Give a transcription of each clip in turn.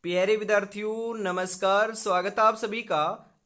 प्यारे विद्यार्थियों नमस्कार। स्वागत है आप सभी का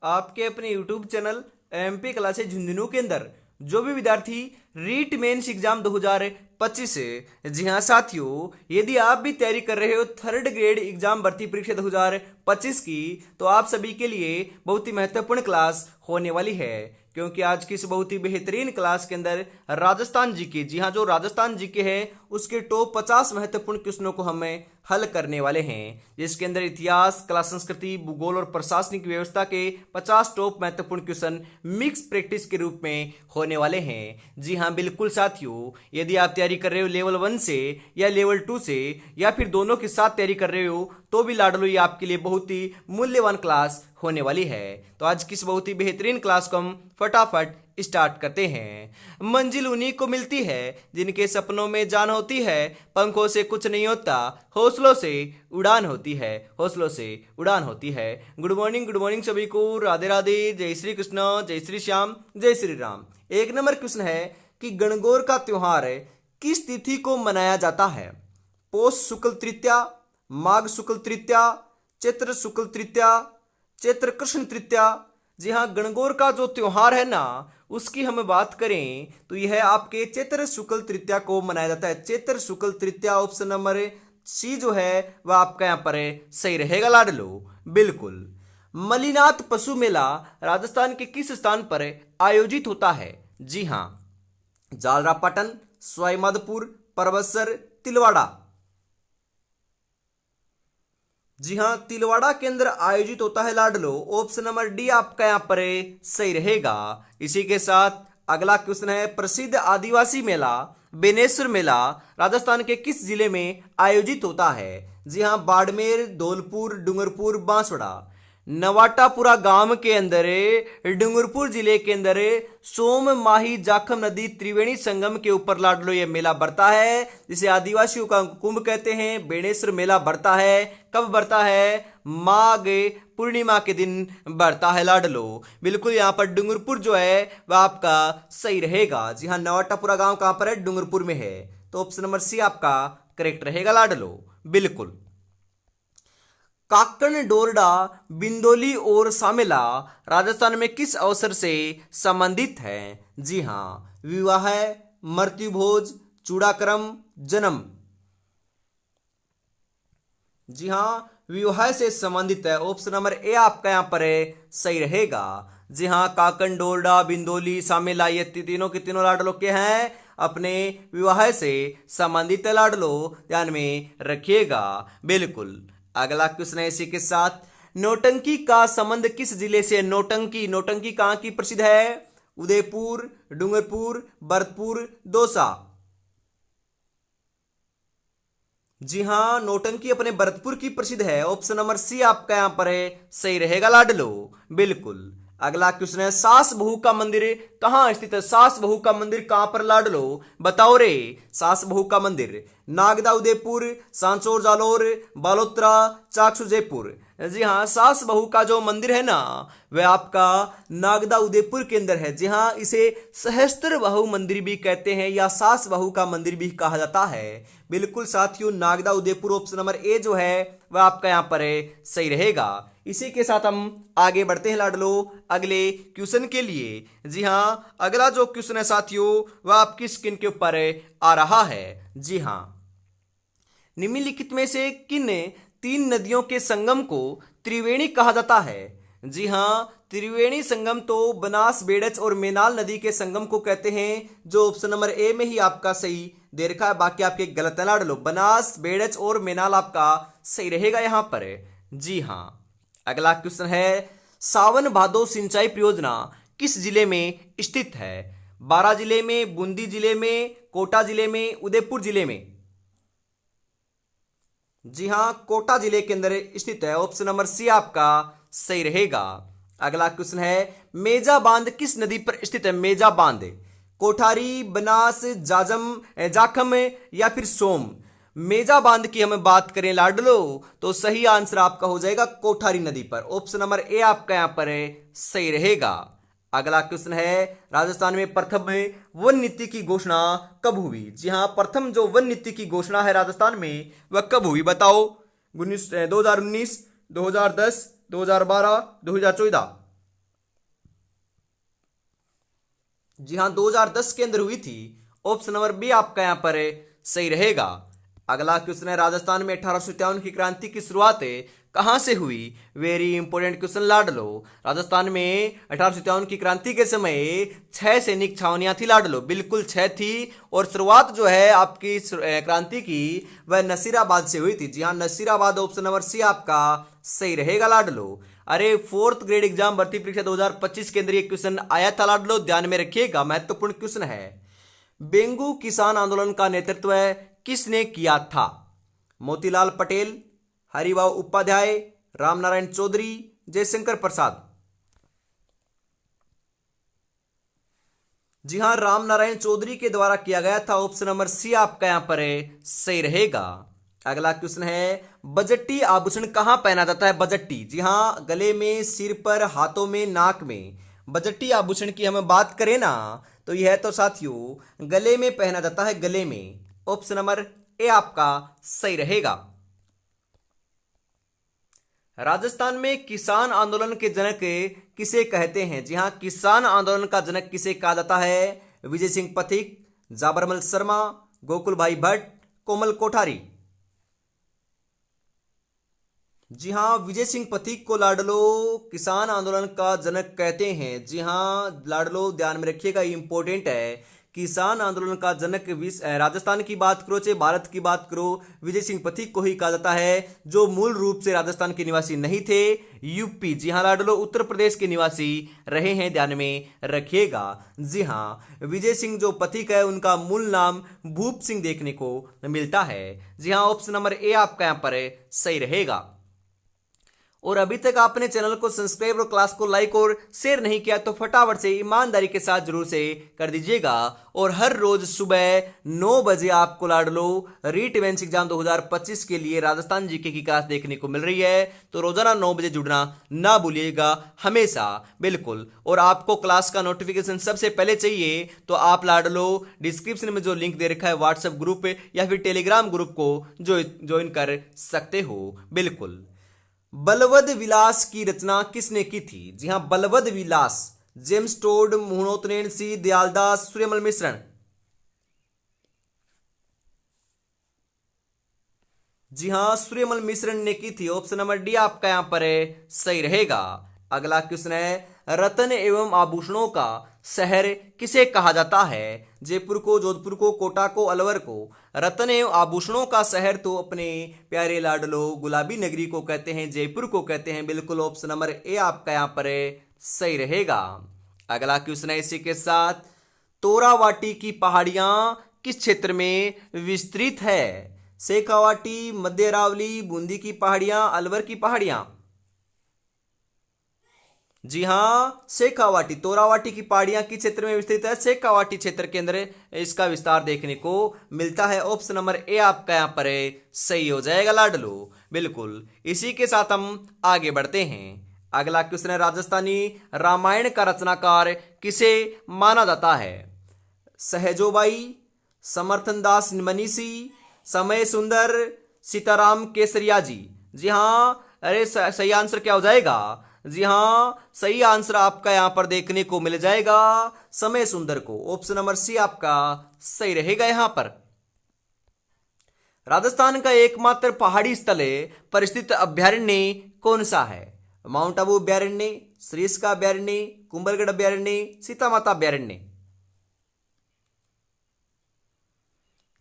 आपके अपने YouTube channel MP classes Jhunjhunu के अंदर। जो भी विद्यार्थी रीट मेंस एग्जाम 2025 है, जी हाँ साथियों, यदि आप भी तैयारी कर रहे हो थर्ड ग्रेड एग्जाम भर्ती परीक्षा 2025 की, तो आप सभी के लिए बहुत ही महत्वपूर्ण क्लास होने वाली है। क्योंकि आज की इस बहुत ही बेहतरीन क्लास के अंदर राजस्थान जीके, जी हाँ, जो राजस्थान जीके है उसके टॉप 50 महत्वपूर्ण क्वेश्चनों को हमें हल करने वाले हैं, जिसके अंदर इतिहास, कला संस्कृति, भूगोल और प्रशासनिक व्यवस्था के 50 टॉप महत्वपूर्ण क्वेश्चन मिक्स प्रैक्टिस के रूप में होने वाले हैं। जी हाँ बिल्कुल साथियों, यदि आप तैयारी कर रहे हो लेवल 1 से या लेवल 2 से या फिर दोनों के साथ तैयारी कर रहे हो, तो भी लाडलो ये आपके लिए बहुत ही मूल्यवान क्लास होने वाली है। तो आज की इस बहुत ही बेहतरीन क्लास को हम फटाफट स्टार्ट करते हैं। मंजिल उन्हीं को मिलती है जिनके सपनों में जान होती है, पंखों से कुछ नहीं होता, हौसलों से उड़ान होती है, हौसलों से उड़ान होती है। गुड मॉर्निंग सभी को, राधे राधे, जय श्री कृष्ण, जय श्री श्याम, जय श्री राम। एक नंबर क्वेश्चन है कि गणगौर का त्योहार किस तिथि को मनाया जाता है? पौष शुक्ल तृतीया, माघ शुक्ल तृतीया, चैत्र शुक्ल तृतीया, चैत्र कृष्ण तृतीया। जी हाँ, गणगौर का जो त्योहार है ना, उसकी हम बात करें तो यह आपके चैत्र शुक्ल तृतीया को मनाया जाता है। चैत्र शुक्ल तृतीया ऑप्शन नंबर सी जो है वह आपका यहाँ पर सही रहेगा लाडलो। बिल्कुल। मलिनाथ पशु मेला राजस्थान के किस स्थान पर आयोजित होता है? जी हाँ, जालरापाटन, सवाईमाधोपुर, परबतसर, तिलवाड़ा। जी हाँ, तिलवाड़ा के अंदर आयोजित होता है लाडलो। ऑप्शन नंबर डी आपका यहाँ पर सही रहेगा। इसी के साथ अगला क्वेश्चन है, प्रसिद्ध आदिवासी मेला बेनेश्वर मेला राजस्थान के किस जिले में आयोजित होता है? जी हाँ, बाड़मेर, धौलपुर, डूंगरपुर, बांसवाड़ा। नवाटापुरा गांव के अंदर डूंगरपुर जिले के अंदर सोम माही जाखम नदी त्रिवेणी संगम के ऊपर लाडलो ये मेला बढ़ता है, जिसे आदिवासियों का कुंभ कहते हैं। बेणेश्वर मेला बढ़ता है, कब बढ़ता है? माघ पूर्णिमा के दिन बढ़ता है लाडलो। बिल्कुल, यहाँ पर डूंगरपुर जो है वह आपका सही रहेगा। जी हाँ, नवाटापुरा गांव कहां पर है? डूंगरपुर में है। तो ऑप्शन नंबर सी आपका करेक्ट रहेगा लाडलो। बिल्कुल। काकण, डोरडा, बिंदोली और सामेला राजस्थान में किस अवसर से संबंधित है? जी हाँ, विवाह, मृत्यु भोज, चूड़ाक्रम, जन्म। जी हाँ, विवाह से संबंधित है। ऑप्शन नंबर ए आपका यहाँ पर सही रहेगा। जी हाँ, काकण, डोरडा, बिंदोली, सामेला ये तीनों के तीनों लाडलो के हैं अपने विवाह से संबंधित है लाडलो, ध्यान में रखिएगा। बिल्कुल। अगला क्वेश्चन है इसी के साथ, नौटंकी का संबंध किस जिले से? नौटंकी, नौटंकी कहाँ की प्रसिद्ध है? उदयपुर, डूंगरपुर, भरतपुर, दौसा। जी हाँ, नौटंकी अपने भरतपुर की प्रसिद्ध है। ऑप्शन नंबर सी आपका यहाँ पर सही रहेगा लाडलो। बिल्कुल। अगला क्वेश्चन है, सास बहू का मंदिर कहाँ स्थित है? सास बहू का मंदिर कहां पर लाडलो? बताओ रे। सास बहू का मंदिर नागदा उदयपुर, सांचौर जालोर, बालोतरा, चाकसू जयपुर। जी हाँ, सास बहू का जो मंदिर है ना, वह आपका नागदा उदयपुर के अंदर है। जी हाँ, इसे सहस्त्र बहू मंदिर भी कहते हैं या सास बहू का मंदिर भी कहा जाता है। बिल्कुल साथियों, Nagda Udaipur option number A जो है वह आपका यहाँ पर सही रहेगा। इसी के साथ हम आगे बढ़ते हैं लाडलो अगले क्वेश्चन के लिए। जी हाँ, अगला जो क्वेश्चन है साथियों वह आपकी स्क्रीन के ऊपर आ रहा है। जी हाँ, निम्नलिखित में से किन 3 नदियों के संगम को त्रिवेणी कहा जाता है? जी हाँ, त्रिवेणी संगम तो बनास, बेड़च और मेनाल नदी के संगम को कहते हैं, जो ऑप्शन नंबर ए में ही आपका सही दे रखा है। बाकी आपके गलत है लाडलो। बनास, बेड़च और मेनाल आपका सही रहेगा यहां पर। जी हाँ। अगला क्वेश्चन है, सावन भादो सिंचाई परियोजना किस जिले में स्थित है? बारां जिले में, बूंदी जिले में, कोटा जिले में, उदयपुर जिले में। जी हाँ, कोटा जिले के अंदर स्थित है। ऑप्शन नंबर सी आपका सही रहेगा। अगला क्वेश्चन है, मेजा बांध किस नदी पर स्थित है? मेजा बांध कोठारी, बनास, जाजम, जाखम या फिर सोम। मेजा बांध की हम बात करें लाडलो तो सही आंसर आपका हो जाएगा कोठारी नदी पर। ऑप्शन नंबर ए आपका यहां पर सही रहेगा। अगला क्वेश्चन है, राजस्थान में प्रथम वन नीति की घोषणा कब हुई? जी हां, प्रथम जो वन नीति की घोषणा है राजस्थान में वह कब हुई? बताओ। 2019, 2010, 2012, 2014। जी हाँ, 2010 के अंदर हुई थी। ऑप्शन नंबर बी आपका यहाँ पर सही रहेगा। अगला क्वेश्चन है, राजस्थान में 1857 की क्रांति की शुरुआत कहां से हुई? वेरी इंपोर्टेंट क्वेश्चन लाडलो। राजस्थान में 1857 की क्रांति के समय 6 सैनिक छावनियां थी लाडलो, बिल्कुल 6 थी। और शुरुआत जो है आपकी क्रांति की वह नसीराबाद से हुई थी। जी हाँ, नसीराबाद। ऑप्शन नंबर सी आपका सही रहेगा लाडलो। अरे 4th ग्रेड एग्जाम भर्ती परीक्षा 2025 के अंदर ये क्वेश्चन आया था लाडलो, ध्यान में रखिएगा, महत्वपूर्ण क्वेश्चन है। बेंगू किसान आंदोलन का नेतृत्व किसने किया था? मोतीलाल पटेल, हरिभाऊ उपाध्याय, रामनारायण चौधरी, जयशंकर प्रसाद। जी हां, रामनारायण चौधरी के द्वारा किया गया था। ऑप्शन नंबर सी आपका यहां पर सही रहेगा। अगला क्वेश्चन है, बजट्टी आभूषण कहां पहना जाता है? बजट्टी, जी हां, गले में, सिर पर, हाथों में, नाक में। बजट्टी आभूषण की हम बात करें ना तो यह तो साथियों गले में पहना जाता है, गले में। ऑप्शन नंबर ए आपका सही रहेगा। राजस्थान में किसान आंदोलन के जनक किसे कहते हैं? जी हां, किसान आंदोलन का जनक किसे कहा जाता है? विजय सिंह पथिक, जाबरमल शर्मा, गोकुल भाई भट्ट, कोमल कोठारी। जी हां, विजय सिंह पथिक को लाडलो किसान आंदोलन का जनक कहते हैं। जी हां लाडलो, ध्यान में रखिएगा, इंपॉर्टेंट है। किसान आंदोलन का जनक राजस्थान की बात करो चाहे भारत की बात करो, विजय सिंह पथिक को ही कहा जाता है, जो मूल रूप से राजस्थान के निवासी नहीं थे, यूपी, जी हां लाडलो, उत्तर प्रदेश के निवासी रहे हैं, ध्यान में रखिएगा। जी हां, विजय सिंह जो पथिक है उनका मूल नाम भूप सिंह देखने को मिलता है। जी हां, ऑप्शन नंबर ए आपका यहां पर सही रहेगा। और अभी तक आपने चैनल को सब्सक्राइब और क्लास को लाइक और शेयर नहीं किया तो फटाफट से ईमानदारी के साथ जरूर से कर दीजिएगा। और हर रोज सुबह 9 बजे आपको लाडलो रीट मेंस एग्जाम 2025 के लिए राजस्थान जीके की क्लास देखने को मिल रही है, तो रोजाना 9 बजे जुड़ना ना भूलिएगा हमेशा, बिल्कुल। और आपको क्लास का नोटिफिकेशन सबसे पहले चाहिए तो आप लाडलो डिस्क्रिप्शन में जो लिंक दे रखा है व्हाट्सएप ग्रुप या फिर टेलीग्राम ग्रुप को ज्वाइन कर सकते हो, बिल्कुल। बलवद विलास की रचना किसने की थी? जी हां, बलवद विलास, जेम्स टोड, मोहनोत्नेन सी, दयालदास, सूर्यमल मिश्रण। जी हां, सूर्यमल मिश्रण ने की थी। ऑप्शन नंबर डी आपका यहां पर सही रहेगा। अगला क्वेश्चन है, रत्न एवं आभूषणों का शहर किसे कहा जाता है? जयपुर को, जोधपुर को, कोटा को, अलवर को। रत्न एवं आभूषणों का शहर तो अपने प्यारे लाडलो गुलाबी नगरी को कहते हैं, जयपुर को कहते हैं, बिल्कुल। ऑप्शन नंबर ए आपका यहां पर सही रहेगा। अगला क्वेश्चन है इसी के साथ, तोरावाटी की पहाड़ियां किस क्षेत्र में विस्तृत है? शेखावाटी, मध्य अरावली, बूंदी की पहाड़ियां, अलवर की पहाड़ियां। जी हां, शेखावाटी, तोरावाटी की पहाड़ियां किस क्षेत्र में विस्तृत है? शेखावाटी क्षेत्र के अंदर इसका विस्तार देखने को मिलता है। ऑप्शन नंबर ए आपका यहां पर सही हो जाएगा लाडलो, बिल्कुल। इसी के साथ हम आगे बढ़ते हैं। अगला क्वेश्चन है, राजस्थानी रामायण का रचनाकार किसे माना जाता है? सहजोबाई, समर्थन दास मनीषी, समय सुंदर, सीताराम केसरिया जी। जी हां, अरे सही आंसर क्या हो जाएगा? जी हां, सही आंसर आपका यहां पर देखने को मिल जाएगा समय सुंदर को। ऑप्शन नंबर सी आपका सही रहेगा यहां पर। राजस्थान का एकमात्र पहाड़ी स्थल पर स्थित अभ्यारण्य कौन सा है? माउंट आबू अभ्यारण्य, सरिस्का अभ्यारण्य, कुंभलगढ़ अभ्यारण्य, सीता माता अभ्यारण्य।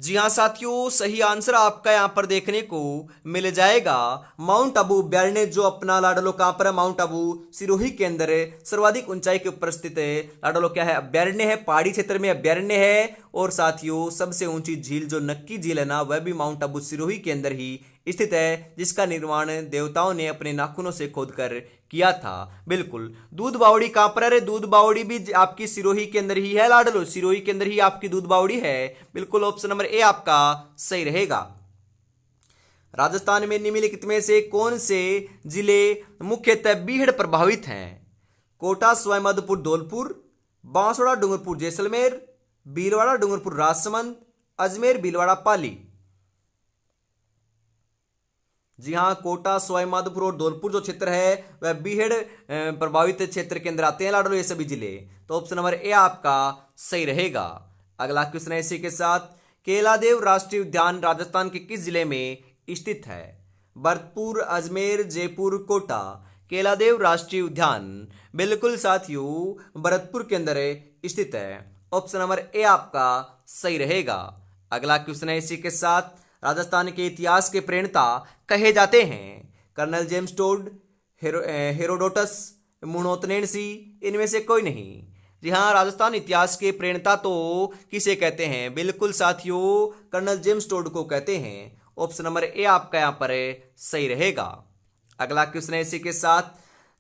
जी हां साथियों, सही आंसर आपका यहां पर देखने को मिल जाएगा माउंट आबू अभ्यारण्य, जो अपना लाडलो कहां पर है? माउंट आबू सिरोही के अंदर सर्वाधिक ऊंचाई के ऊपर स्थित है लाडलो, क्या है? अभ्यारण्य है, पहाड़ी क्षेत्र में अभ्यारण्य है। और साथियों सबसे ऊंची झील जो नक्की झील है ना, वह भी माउंट आबू सिरोही के अंदर ही स्थित है, जिसका निर्माण देवताओं ने अपने नाखूनों से खोदकर किया था, बिल्कुल। दूध बावड़ी कहां पर है? दूध बावड़ी भी आपकी सिरोही के अंदर ही है लाडलो, सिरोही के अंदर ही आपकी दूध बावड़ी है, बिल्कुल। ऑप्शन नंबर ए आपका सही रहेगा। राजस्थान में निम्नलिखित में से कौन से जिले मुख्यतः बीहड़ प्रभावित हैं? कोटा, सवाईमाधोपुर, धौलपुर, बांसवाड़ा, डूंगरपुर, जैसलमेर, भीलवाड़ा, डूंगरपुर, राजसमंद, अजमेर, भीलवाड़ा, पाली। जी हाँ, कोटा, सवाईमाधोपुर और धौलपुर जो क्षेत्र है वह बीहड़ प्रभावित क्षेत्र के अंदर आते हैं लाडलो, ये सभी जिले। तो ऑप्शन नंबर ए आपका सही रहेगा। अगला क्वेश्चन है इसी के साथ, केलादेव राष्ट्रीय उद्यान राजस्थान के किस जिले में स्थित है? भरतपुर, अजमेर, जयपुर, कोटा। केलादेव राष्ट्रीय उद्यान बिल्कुल साथियों भरतपुर के अंदर स्थित है। ऑप्शन नंबर ए आपका सही रहेगा। अगला क्वेश्चन है इसी के साथ, राजस्थान के इतिहास के प्रणेता कहे जाते हैं? कर्नल जेम्स टोड, हेरोडोटस, मुनोतनेनसी, इनमें से कोई नहीं। जी हाँ, राजस्थान इतिहास के प्रणेता तो किसे कहते हैं? बिल्कुल साथियों कर्नल जेम्स टोड को कहते हैं। ऑप्शन नंबर ए आपका यहाँ पर सही रहेगा। अगला क्वेश्चन है इसी के साथ,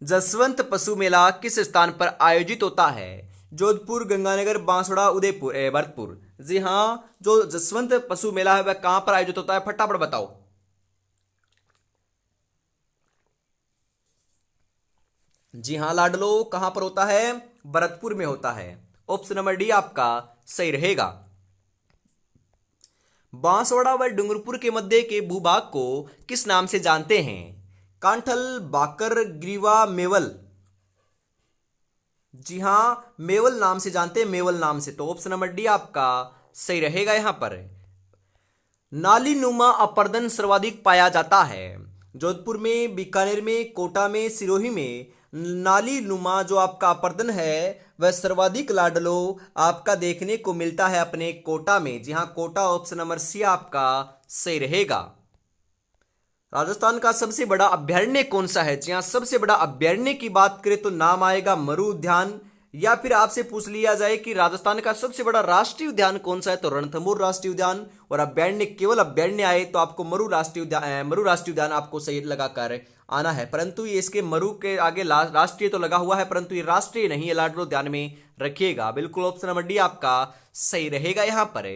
जसवंत पशु मेला किस स्थान पर आयोजित होता है? जोधपुर, गंगानगर, बांसवाड़ा, उदयपुर, भरतपुर। जी हाँ, जो जसवंत पशु मेला है वह कहां पर आयोजित होता है? फटाफट बताओ। जी हाँ लाडलो, कहां पर होता है? भरतपुर में होता है। ऑप्शन नंबर डी आपका सही रहेगा। बांसवाड़ा व डूंगरपुर के मध्य के भूभाग को किस नाम से जानते हैं? कांठल, बाकर, ग्रीवा, मेवल। जी हां, मेवल नाम से जानते हैं, मेवल नाम से। तो ऑप्शन नंबर डी आपका सही रहेगा। यहां पर नाली नुमा अपर्दन सर्वाधिक पाया जाता है? जोधपुर में, बीकानेर में, कोटा में, सिरोही में नाली नुमा जो आपका अपर्दन है वह सर्वाधिक लाडलो आपका देखने को मिलता है अपने कोटा में। जी हां, कोटा। ऑप्शन नंबर सी आपका सही रहेगा। राजस्थान का सबसे बड़ा अभ्यारण्य कौन सा है? जी हाँ, सबसे बड़ा अभ्यारण्य की बात करें तो नाम आएगा मरु उद्यान, या फिर आपसे पूछ लिया जाए कि राजस्थान का सबसे बड़ा राष्ट्रीय उद्यान कौन सा है, तो रणथंभौर राष्ट्रीय उद्यान। और अभ्यारण्य, केवल अभ्यारण्य आए तो आपको मरु राष्ट्रीय उद्यान आपको सही लगाकर आना है। परंतु ये इसके मरु के आगे राष्ट्रीय तो लगा हुआ है, परंतु ये राष्ट्रीय नहीं है लाडलो, ध्यान में रखिएगा। बिल्कुल ऑप्शन नंबर डी आपका सही रहेगा यहां पर।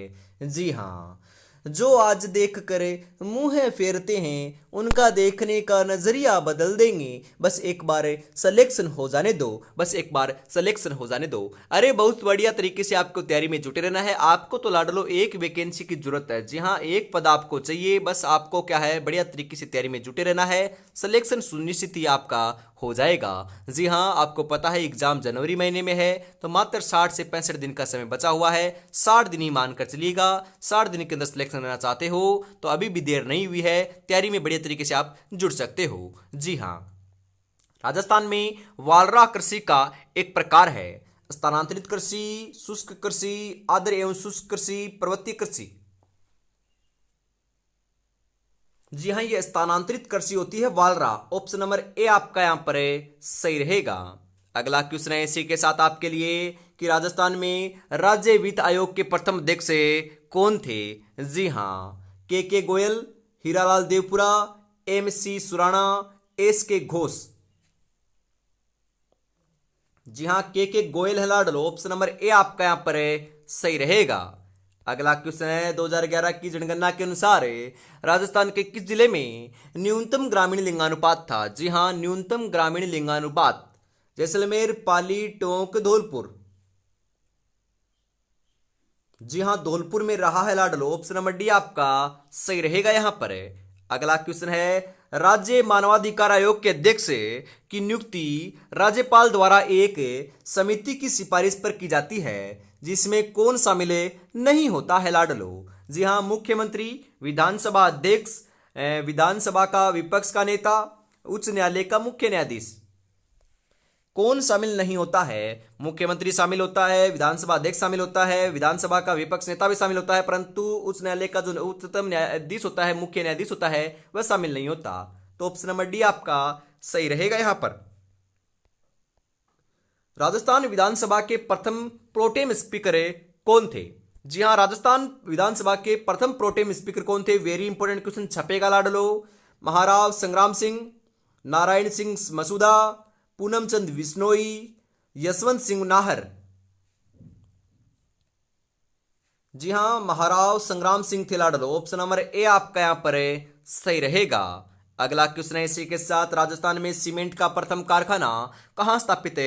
जी हाँ, जो आज देख कर मुंह फेरते हैं उनका देखने का नजरिया बदल देंगे, बस एक बार सिलेक्शन हो जाने दो, बस एक बार सिलेक्शन हो जाने दो। अरे बहुत बढ़िया तरीके से आपको तैयारी में जुटे रहना है। आपको तो लाडलो एक वैकेंसी की जरूरत है। जी हाँ, एक पद आपको चाहिए, बस आपको क्या है बढ़िया तरीके से तैयारी में जुटे रहना है। सिलेक्शन सुनिश्चित ही आपका हो जाएगा। जी हाँ, आपको पता है एग्जाम जनवरी महीने में है, तो मात्र 60 से 65 दिन का समय बचा हुआ है। 60 दिन ही मानकर चलिएगा। 60 दिन के अंदर सिलेक्शन लेना चाहते हो तो अभी भी देर नहीं हुई है, तैयारी में बढ़िया तरीके से आप जुड़ सकते हो। जी हाँ, राजस्थान में वालरा कृषि का एक प्रकार है? स्थानांतरित कृषि, शुष्क कृषि, आर्द्र एवं शुष्क कृषि, पर्वतीय कृषि। जी हाँ, ये स्थानांतरित कृषि होती है वालरा। ऑप्शन नंबर ए आपका यहां पर सही रहेगा। अगला क्वेश्चन है इसी के साथ आपके लिए कि राजस्थान में राज्य वित्त आयोग के प्रथम अध्यक्ष कौन थे? जी हाँ, K Goyal, Hiralal Devpura, M C Surana, S K Ghosh. जी हाँ, के गोयल है लाडलो। ऑप्शन नंबर ए आपका यहां पर सही रहेगा। अगला क्वेश्चन है 2011 की जनगणना के अनुसार राजस्थान के किस जिले में न्यूनतम ग्रामीण लिंगानुपात था? जी हाँ, न्यूनतम ग्रामीण लिंगानुपात जैसलमेर, पाली, टोंक, धौलपुर। जी हाँ, धौलपुर में रहा है लाडलो। ऑप्शन नंबर डी आपका सही रहेगा यहां पर। अगला क्वेश्चन है, राज्य मानवाधिकार आयोग के अध्यक्ष की नियुक्ति राज्यपाल द्वारा एक समिति की सिफारिश पर की जाती है, जिसमें कौन शामिल नहीं होता है लाडलो? जी हाँ, मुख्यमंत्री, विधानसभा अध्यक्ष, विधानसभा का विपक्ष का नेता, उच्च न्यायालय का मुख्य न्यायाधीश। कौन शामिल नहीं होता है? मुख्यमंत्री शामिल होता है, विधानसभा अध्यक्ष शामिल होता है, विधानसभा का विपक्ष नेता भी शामिल होता है, परंतु उच्च न्यायालय का जो उच्चतम न्यायाधीश होता है, मुख्य न्यायाधीश होता है, वह शामिल नहीं होता। तो ऑप्शन नंबर डी आपका सही रहेगा यहां पर। राजस्थान विधानसभा के प्रथम प्रोटेम स्पीकर कौन थे? जी हाँ, राजस्थान विधानसभा के प्रथम प्रोटेम स्पीकर कौन थे? वेरी इंपोर्टेंट क्वेश्चन छपेगा लाडलो। महाराव संग्राम सिंह, नारायण सिंह मसूदा, पूनम चंद बिश्नोई, यशवंत सिंह नाहर। जी हां, महाराव संग्राम सिंह थे लाडलो। ऑप्शन नंबर ए आपका यहां पर सही रहेगा। अगला क्वेश्चन है इसी के साथ, राजस्थान में सीमेंट का प्रथम कारखाना कहां स्थापित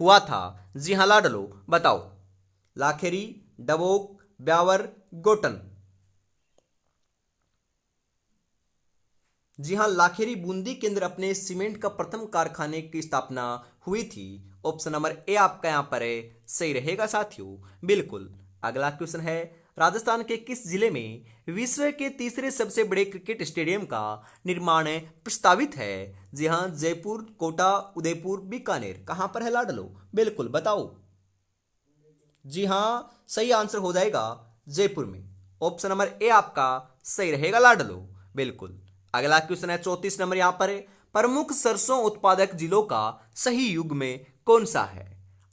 हुआ था? जी हां लाडलो, बताओ। लाखेरी, डबोक, ब्यावर, गोटन। जी हाँ, लाखेरी बूंदी के अंदर अपने सीमेंट का प्रथम कारखाने की स्थापना हुई थी। ऑप्शन नंबर ए आपका यहाँ पर है सही रहेगा साथियों, बिल्कुल। अगला क्वेश्चन है, राजस्थान के किस जिले में विश्व के तीसरे सबसे बड़े क्रिकेट स्टेडियम का निर्माण प्रस्तावित है? जी हाँ, जयपुर, कोटा, उदयपुर, बीकानेर, कहां पर है लाडलो? बिल्कुल बताओ। जी हाँ, सही आंसर हो जाएगा जयपुर में। ऑप्शन नंबर ए आपका सही रहेगा लाडलो, बिल्कुल। अगला क्वेश्चन है 34 नंबर यहां पर है, प्रमुख सरसों उत्पादक जिलों का सही युग में कौन सा है?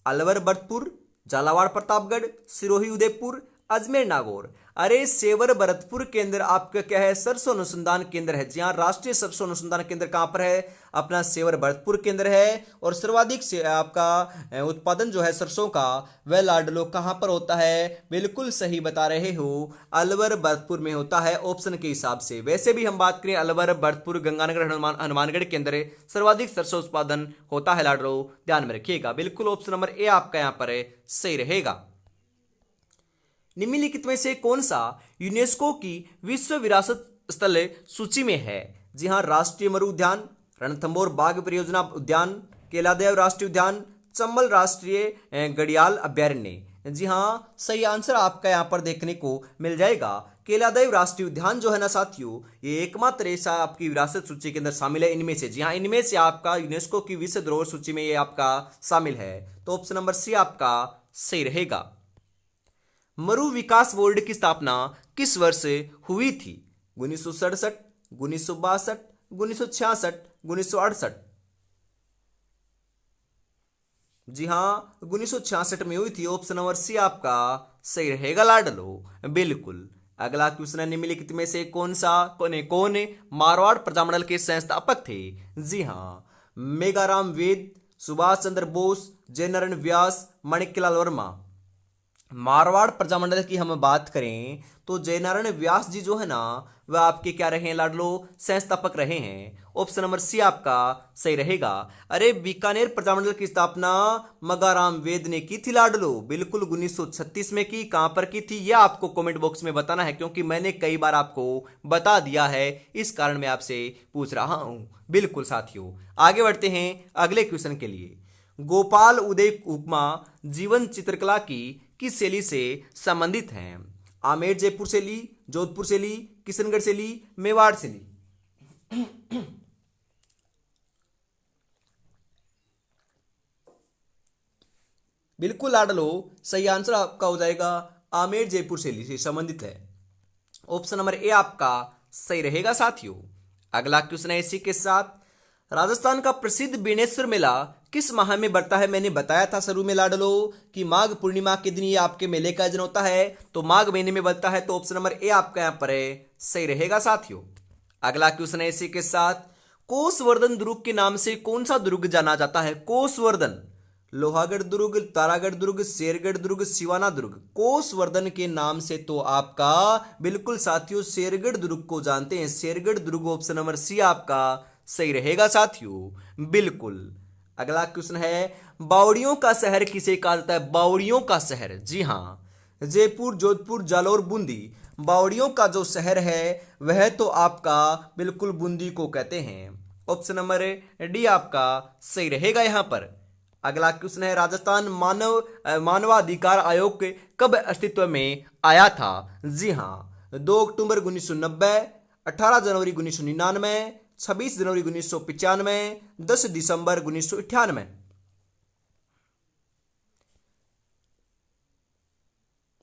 अलवर भरतपुर, झालावाड़ प्रतापगढ़, सिरोही उदयपुर, अजमेर नागौर। अरे सेवर भरतपुर के अंदर आपका क्या है? सरसों अनुसंधान केंद्र है। जी हाँ, राष्ट्रीय सरसों अनुसंधान केंद्र कहां पर है? अपना सेवर भरतपुर के अंदर है। और सर्वाधिक से आपका उत्पादन जो है सरसों का वह लाडलो कहां पर होता है? बिल्कुल सही बता रहे हो, अलवर भरतपुर में होता है ऑप्शन के हिसाब से। वैसे भी हम बात करें अलवर भरतपुर गंगानगर हनुमानगढ़ के अंदर सर्वाधिक सरसों उत्पादन होता है लाडलो, ध्यान में रखिएगा। बिल्कुल ऑप्शन नंबर ए आपका यहां पर सही रहेगा। निम्नलिखित में से कौन सा यूनेस्को की विश्व विरासत स्थल सूची में है? जी हां, राष्ट्रीय मरु उद्यान, रणथंभौर बाघ परियोजना उद्यान, केलादेव राष्ट्रीय उद्यान, चंबल राष्ट्रीय घड़ियाल अभ्यारण्य। जी हां, सही आंसर आपका यहां पर देखने को मिल जाएगा। केलादेव राष्ट्रीय उद्यान जो है ना साथियों, ये एकमात्र ऐसा आपकी विरासत सूची के अंदर शामिल है इनमें से। जी हाँ, इनमें से आपका यूनेस्को की विश्व धरोहर सूची में ये आपका शामिल है। तो ऑप्शन नंबर सी आपका सही रहेगा। मरु विकास बोर्ड की स्थापना किस वर्ष हुई थी? 1967, 1962, 1966, 1968। जी हाँ, 1966 में हुई थी। ऑप्शन नंबर सी आपका सही रहेगा लाडलो, बिल्कुल। अगला क्वेश्चन है, निम्नलिखित में से कौन मारवाड़ प्रजामंडल के संस्थापक थे? जी हाँ, मेघाराम वेद, सुभाष चंद्र बोस, जयनारायण व्यास, माणिक्यलाल वर्मा। मारवाड़ प्रजामंडल की हम बात करें तो जयनारायण व्यास जी जो है ना वह आपके क्या रहे हैं लाडलो? संस्थापक रहे हैं। ऑप्शन नंबर सी आपका सही रहेगा। अरे बीकानेर प्रजामंडल की स्थापना मगाराम वेद ने की थी लाडलो, बिल्कुल 1936 में की। कहां पर की थी यह आपको कमेंट बॉक्स में बताना है, क्योंकि मैंने कई बार आपको बता दिया है, इस कारण मैं आपसे पूछ रहा हूं। बिल्कुल साथियों, आगे बढ़ते हैं अगले क्वेश्चन के लिए। गोपाल उदय उपमा जीवन चित्रकला की किस शैली से संबंधित हैं? आमेर जयपुर शैली, जोधपुर शैली, किशनगढ़ शैली, मेवाड़ शैली। बिल्कुल लाडलो, सही आंसर आपका हो जाएगा आमेर जयपुर शैली से संबंधित है। ऑप्शन नंबर ए आपका सही रहेगा साथियों। अगला क्वेश्चन है इसी के साथ, राजस्थान का प्रसिद्ध बेणेश्वर मेला किस माह में बढ़ता है? मैंने बताया था शुरू में लाडलो कि माघ पूर्णिमा के दिन ये आपके मेले का आयोजन होता है, तो माघ महीने में बढ़ता है। तो ऑप्शन नंबर ए आपका यहां पर सही रहेगा साथियों। अगला क्वेश्चन है इसी के साथ, कोसवर्धन दुर्ग के नाम से कौन सा दुर्ग जाना जाता है? कोसवर्धन, लोहागढ़ दुर्ग, तारागढ़ दुर्ग, शेरगढ़ दुर्ग, सिवाना दुर्ग। कोसवर्धन के नाम से तो आपका बिल्कुल साथियों शेरगढ़ दुर्ग को जानते हैं। शेरगढ़ दुर्ग ऑप्शन नंबर सी आपका सही रहेगा साथियों, बिल्कुल। अगला क्वेश्चन है, बावड़ियों का शहर किसे कहा जाता है? बावड़ियों का शहर, जी हाँ, जयपुर, जोधपुर, जालौर, बूंदी। बावड़ियों का जो शहर है वह तो आपका बिल्कुल बूंदी को कहते हैं। ऑप्शन नंबर डी आपका सही रहेगा यहां पर। अगला क्वेश्चन है, राजस्थान मानवाधिकार आयोग कब अस्तित्व में आया था? जी हाँ, 2 अक्टूबर 1990, 18 जनवरी 1999, 26 जनवरी 1995, 10 दिसंबर 1998।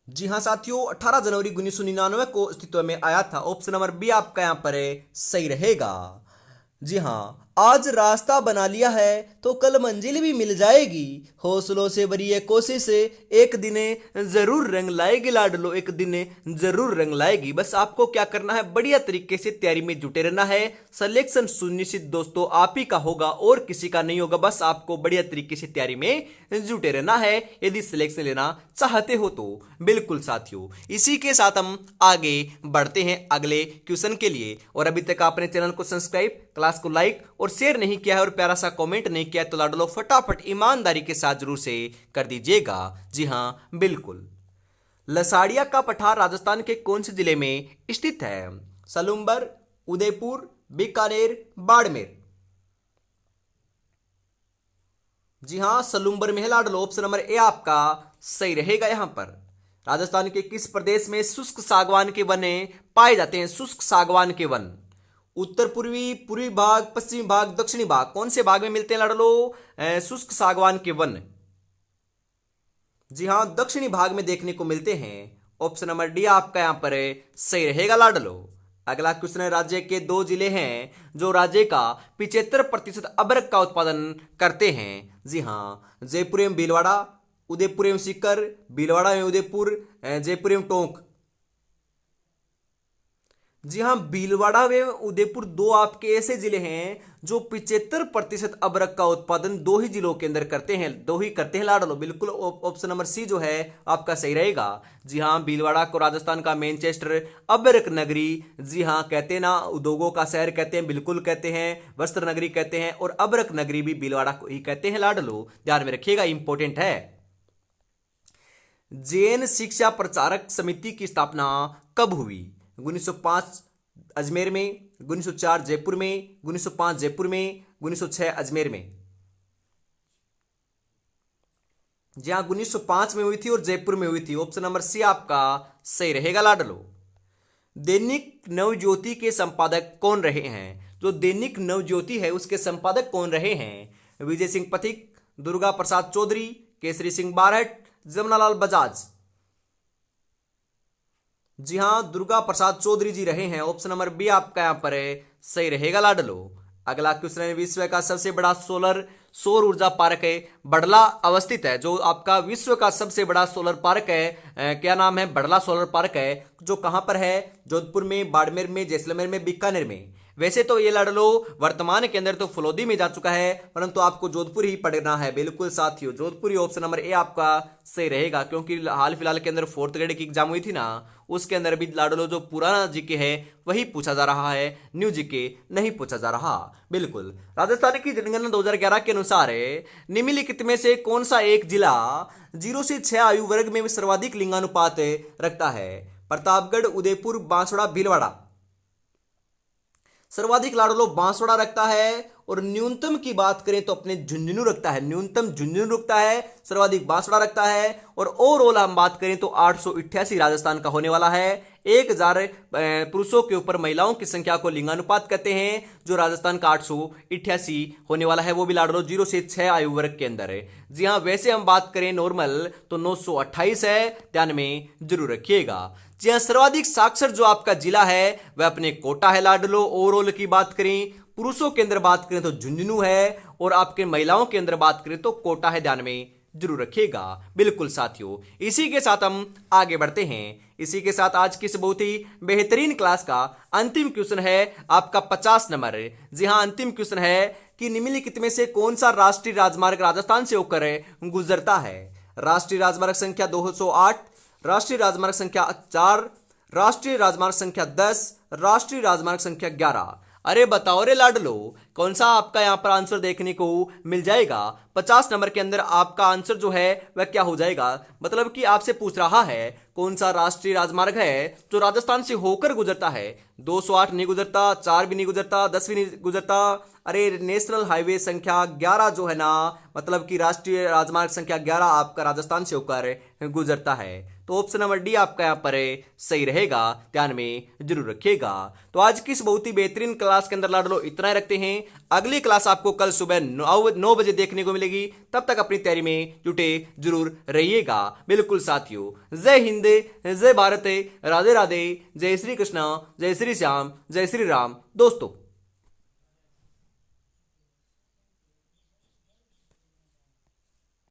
जी हां साथियों, 18 जनवरी 1999 को अस्तित्व में आया था। ऑप्शन नंबर बी आपका यहां पर सही रहेगा। जी हां, आज रास्ता बना लिया है तो कल मंजिल भी मिल जाएगी। हौसलों से भरी ये कोशिश एक दिन जरूर रंग लाएगी लाडलो, एक दिन जरूर रंग लाएगी। बस आपको क्या करना है, बढ़िया तरीके से तैयारी में जुटे रहना है। सिलेक्शन सुनिश्चित दोस्तों आप ही का होगा और किसी का नहीं होगा। बस आपको बढ़िया तरीके से तैयारी में जुटे रहना है यदि सिलेक्शन लेना चाहते हो तो। बिल्कुल साथियों, इसी के साथ हम आगे बढ़ते हैं अगले क्वेश्चन के लिए। और अभी तक आपने चैनल को सब्सक्राइब, क्लास को लाइक और शेयर नहीं किया है और प्यारा सा कमेंट नहीं किया है तो लाडलो फटाफट ईमानदारी के साथ जरूर से कर दीजिएगा। जी हां बिल्कुल। लसाड़िया का पठार राजस्थान के कौन से जिले में स्थित है? सलूम्बर, उदयपुर, बीकानेर, बाड़मेर। जी हां, सलूम्बर में है लाडलो। ऑप्शन नंबर ए आपका सही रहेगा। यहां पर राजस्थान के किस प्रदेश में शुष्क सागवान के वन पाए जाते हैं? शुष्क सागवान के वन उत्तर पूर्वी, पूर्वी भाग, पश्चिमी भाग, दक्षिणी भाग, कौन से भाग में मिलते हैं लाडलो शुष्क सागवान के वन? जी हां, दक्षिणी भाग में देखने को मिलते हैं। ऑप्शन नंबर डी आपका यहां पर सही रहेगा लाडलो। अगला क्वेश्चन है, राज्य के 2 जिले हैं जो राज्य का 75% अबरक का उत्पादन करते हैं। जी हां, जयपुर एवं भीलवाड़ा, उदयपुर एवं सीकर, भीलवाड़ा एवं उदयपुर, जयपुर एवं टोंक। जी हां, भीलवाड़ा व उदयपुर 2 आपके ऐसे जिले हैं जो 75% अबरक का उत्पादन 2 ही जिलों के अंदर करते हैं, 2 ही करते हैं लाडलो। बिल्कुल ऑप्शन नंबर सी जो है आपका सही रहेगा। जी हां, भीलवाड़ा को राजस्थान का मैनचेस्टर, अबरक नगरी, जी हां कहते हैं ना, उद्योगों का शहर कहते हैं, बिल्कुल कहते हैं, वस्त्र नगरी कहते हैं, और अबरक नगरी भी भीलवाड़ा को ही कहते हैं लाडलो। ध्यान में रखिएगा, इंपॉर्टेंट है। जैन शिक्षा प्रचारक समिति की स्थापना कब हुई? 1905 अजमेर में, 1904 जयपुर में, 1905 जयपुर में, 1906 अजमेर में। जहां 1905 में हुई थी और जयपुर में हुई थी। ऑप्शन नंबर सी आपका सही रहेगा लाडलो। दैनिक नवज्योति के संपादक कौन रहे हैं? जो दैनिक नवज्योति है उसके संपादक कौन रहे हैं? विजय सिंह पथिक, दुर्गा प्रसाद चौधरी, केसरी सिंह बारहट, जमनालाल बजाज। जी हां, दुर्गा प्रसाद चौधरी जी रहे हैं। ऑप्शन नंबर बी आपका यहां पर सही रहेगा लाडलो। अगला क्वेश्चन है, विश्व का सबसे बड़ा सौर ऊर्जा पार्क है बड़ला अवस्थित है। जो आपका विश्व का सबसे बड़ा सोलर पार्क है, क्या नाम है? बड़ला सोलर पार्क है, जो कहां पर है? जोधपुर में, बाड़मेर में, जैसलमेर में, बीकानेर में। वैसे तो ये लाडलो वर्तमान के अंदर तो फलोदी में जा चुका है, परंतु आपको जोधपुर ही पढ़ना है। बिल्कुल साथियों, जोधपुर ही ऑप्शन नंबर ए आपका सही रहेगा, क्योंकि हाल फिलहाल के अंदर 4th ग्रेड की एग्जाम हुई थी ना, उसके अंदर भी लाडलो जो पुराना जीके है वही पूछा जा रहा है, न्यू जीके नहीं पूछा जा रहा। बिल्कुल, राजस्थान की जनगणना 2011 के अनुसार निम्नलिखित में से कौन सा एक जिला 0 से 6 आयु वर्ग में सर्वाधिक लिंगानुपात रखता है? प्रतापगढ़, उदयपुर, बांसवाड़ा, भीलवाड़ा। सर्वाधिक लाडलो बांसवाड़ा रखता है, और न्यूनतम की बात करें तो अपने झुंझुनू रखता है। न्यूनतम झुंझुनू रखता है, सर्वाधिक बांसवाड़ा रखता है। और ओवरऑल हम बात करें तो 888 राजस्थान का होने वाला है। 1000 पुरुषों के ऊपर महिलाओं की संख्या को लिंगानुपात कहते हैं, जो राजस्थान का 888 होने वाला है, वो भी लाडलो 0 से 6 आयु वर्ग के अंदर है। जी हाँ, वैसे हम बात करें नॉर्मल तो 928 है, ध्यान में जरूर रखिएगा। जी हाँ, सर्वाधिक साक्षर जो आपका जिला है वह अपने कोटा है लाडलो। ओवरऑल की बात करें, पुरुषों के अंदर बात करें तो झुंझुनू है, और आपके महिलाओं के अंदर बात करें तो कोटा है, ध्यान में जरूर रखिएगा। बिल्कुल साथियों, इसी के साथ हम आगे बढ़ते हैं। इसी के साथ आज की इस बहुत ही बेहतरीन क्लास का अंतिम क्वेश्चन है आपका 50 नंबर। जी हां, अंतिम क्वेश्चन है कि निम्नलिखित में से कौन सा राष्ट्रीय राजमार्ग राजस्थान से होकर गुजरता है? राष्ट्रीय राजमार्ग संख्या 208, राष्ट्रीय राजमार्ग संख्या 4, राष्ट्रीय राजमार्ग संख्या 10, राष्ट्रीय राजमार्ग संख्या 11। अरे बताओ रे लाडलो, कौन सा आपका यहां पर आंसर देखने को मिल जाएगा? 50 नंबर के अंदर आपका आंसर जो है वह क्या हो जाएगा? मतलब कि आपसे पूछ रहा है कौन सा राष्ट्रीय राजमार्ग है जो राजस्थान से होकर गुजरता है। 208 नहीं गुजरता, 4 भी नहीं गुजरता, 10 भी नहीं गुजरता। अरे नेशनल हाईवे संख्या 11 जो है ना, मतलब कि राष्ट्रीय राजमार्ग संख्या 11 आपका राजस्थान से होकर गुजरता है। तो ऑप्शन नंबर डी आपका यहाँ पर सही रहेगा, ध्यान में जरूर रखिएगा। तो आज की इस बहुत ही बेहतरीन क्लास के अंदर लाडलो इतना ही रखते हैं। अगली क्लास आपको कल सुबह 9 बजे देखने को मिलेगी। तब तक अपनी तैयारी में जुटे जरूर रहिएगा। बिल्कुल साथियों, जय हिंद, जय भारत, राधे राधे, जय श्री कृष्ण, जय श्री श्याम, जय श्री राम दोस्तों।